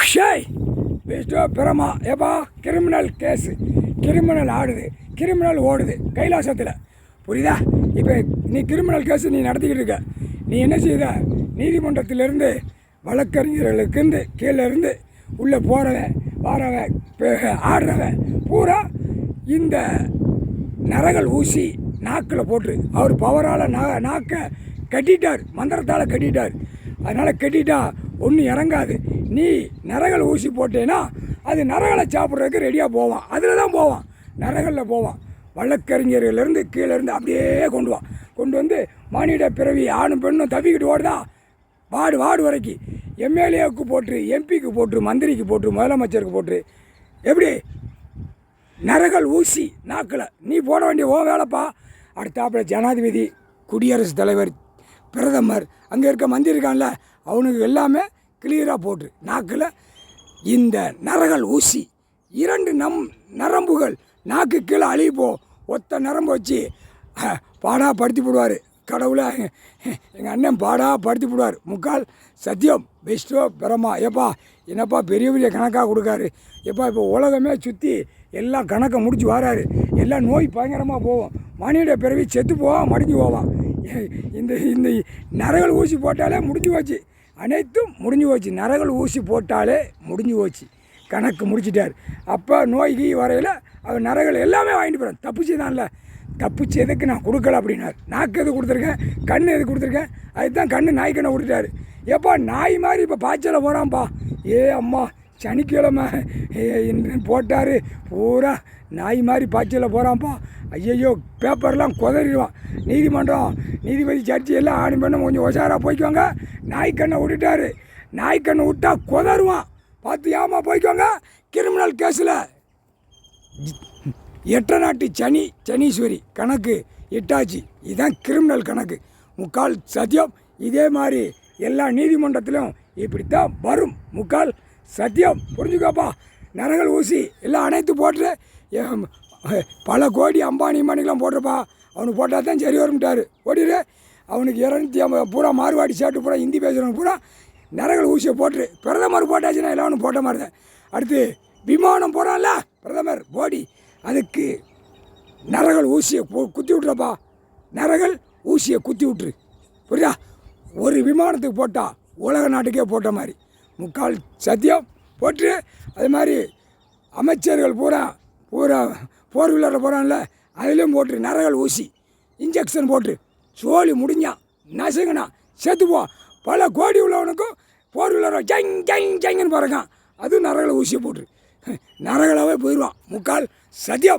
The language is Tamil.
ஷேய் விஷ்ணு பிரமா ஏப்பா கிரிமினல் கேஸு, கிரிமினல் ஆடுது, கிரிமினல் ஓடுது கைலாசத்தில், புரியுதா? இப்போ நீ கிரிமினல் கேஸு நீ நடத்திக்கிட்டு இருக்க. நீ என்ன செய்த? நீதிமன்றத்திலேருந்து வழக்கறிஞர்களுக்கு கீழே இருந்து உள்ளே போகிறவன் வாரவன் ஆடுறவன் பூரா இந்த நரகள் ஊசி நாக்கில் போட்டு அவர் பவரால் நாக்கை கட்டிட்டார், மந்திரத்தால் கட்டிட்டார். அதனால் கட்டிட்டா ஒன்றும் இறங்காது. நீ நரகள் ஊசி போட்டேன்னா அது நரகளை சாப்பிட்றதுக்கு ரெடியாக போவான், அதில் தான் போவான், நரகளில் போவான். வழக்கறிஞர்கள்லேருந்து கீழேருந்து அப்படியே கொண்டு வந்து மானிட பிறவி ஆணும் பெண்ணும் தப்பிக்கிட்டு ஓடுதா வார்டு வரைக்கும் எம்எல்ஏவுக்கு போட்டு, எம்பிக்கு போட்டு, மந்திரிக்கு போட்டு, முதலமைச்சருக்கு போட்டு, எப்படி நரகள் ஊசி நாக்கில் நீ போட வேண்டிய வேலைப்பா. அடுத்தாப்பில் ஜனாதிபதி, குடியரசுத் தலைவர், பிரதமர், அங்கே இருக்க மந்திரி இருக்கான்ல, அவனுக்கு எல்லாமே கிளியராக போட்டு நாக்கில் இந்த நரகள் ஊசி 2 நரம்புகள் நாக்கு கீழே அழிப்போ, ஒத்த நரம்பு வச்சு பாடாக படுத்தி போடுவார். கடவுளை எங்கள் அண்ணன் பாடாக படுத்தி போடுவார். முக்கால் சத்தியம் விஷ்ணு பிரமா. ஏப்பா என்னப்பா பெரிய பெரிய கணக்காக கொடுக்காரு. எப்பா இப்போ உலகமே சுற்றி எல்லாம் கணக்கை முடிச்சு வராரு. எல்லாம் நோய் பயங்கரமாக போவோம், மனித பிறவி செத்து போவான், மடிஞ்சு போவான். இந்த இந்த நரகள் ஊசி போட்டாலே முடிஞ்சு போச்சு, அனைத்தும் முடிஞ்சு போச்சு. நரகள் ஊசி போட்டாலே முடிஞ்சு போச்சு, கணக்கு முடிச்சிட்டார். அப்போ நோய்க்கு வரையில் அவர் நரகள் எல்லாமே வாங்கிட்டு போகிறார். தப்பிச்சு தான்ல, தப்பிச்சு எதுக்கு நான் கொடுக்கல அப்படின்னார். நாக்கு எது கொடுத்துருக்கேன், கண் எது கொடுத்துருக்கேன், அதுதான் கண்ணு நாய் கண்ணை விட்டுட்டார். எப்பா நாய் மாதிரி இப்போ பாய்ச்சலை போகிறான்ப்பா. அம்மா சனிக்கிழமை போட்டார், பூரா நாய் மாதிரி பாய்ச்சலை போகிறான்ப்பா. ஐயையோ பேப்பர்லாம் குதறிடுவான். நீதிமன்றம், நீதிபதி, ஜட்ஜி எல்லாம் ஆணி பண்ண கொஞ்சம் உஷாராக போய்க்குவாங்க. நாய்க்கண்ணை விட்டுட்டாரு. நாய்க்கண்ணை விட்டா குதறுவான், பார்த்து ஏமா போய்க்குவாங்க. கிரிமினல் கேஸில் 8 நாட்டு சனீஸ்வரி கணக்கு இட்டாச்சு. இதுதான் கிரிமினல் கணக்கு. முக்கால் சத்தியம். இதே மாதிரி எல்லா நீதிமன்றத்திலும் இப்படித்தான் வரும். முக்கால் சத்தியம், புரிஞ்சுக்கோப்பா. நரகள் ஊசி எல்லாம் அனைத்து போட்டு பல கோடி அம்பானிக்கெலாம் போட்டிருப்பா. அவனுக்கு போட்டால் தான் சரி வரும்ட்டார். ஓடிடு. அவனுக்கு 250 பூரா மாறுவாடி சேட்டு பூரா ஹிந்தி பேசுகிறவங்க பூரா நரகள் ஊசியை போட்டு, பிரதமர் போட்டாச்சுன்னா எல்லாம் ஒன்று போட்ட மாதிரி தான். அடுத்து விமானம் போகிறான்ல பிரதமர் போடி, அதுக்கு நரகள் ஊசியை குத்தி விட்றப்பா. நரகள் ஊசியை குத்தி விட்ரு, புரியுதா? ஒரு விமானத்துக்கு போட்டால் உலக நாட்டுக்கே போட்ட மாதிரி. முக்கால் சத்தியம் போட்டு. அது மாதிரி அமைச்சர்கள் பூரா போர் வீலரில் போகிறான்ல, அதுலேயும் போட்டு நரகள் ஊசி இன்ஜெக்ஷன் போட்டு சோழி முடிஞ்சான், நசுங்கண்ணா செத்துப்போ. பல கோடி உள்ளவனுக்கும் போர் வீலரை ஜங்குன்னு பிறக்கான், அதுவும் நரகளை ஊசியை போட்டு நரகளாகவே போயிடுவான். முக்கால் சத்தியம்.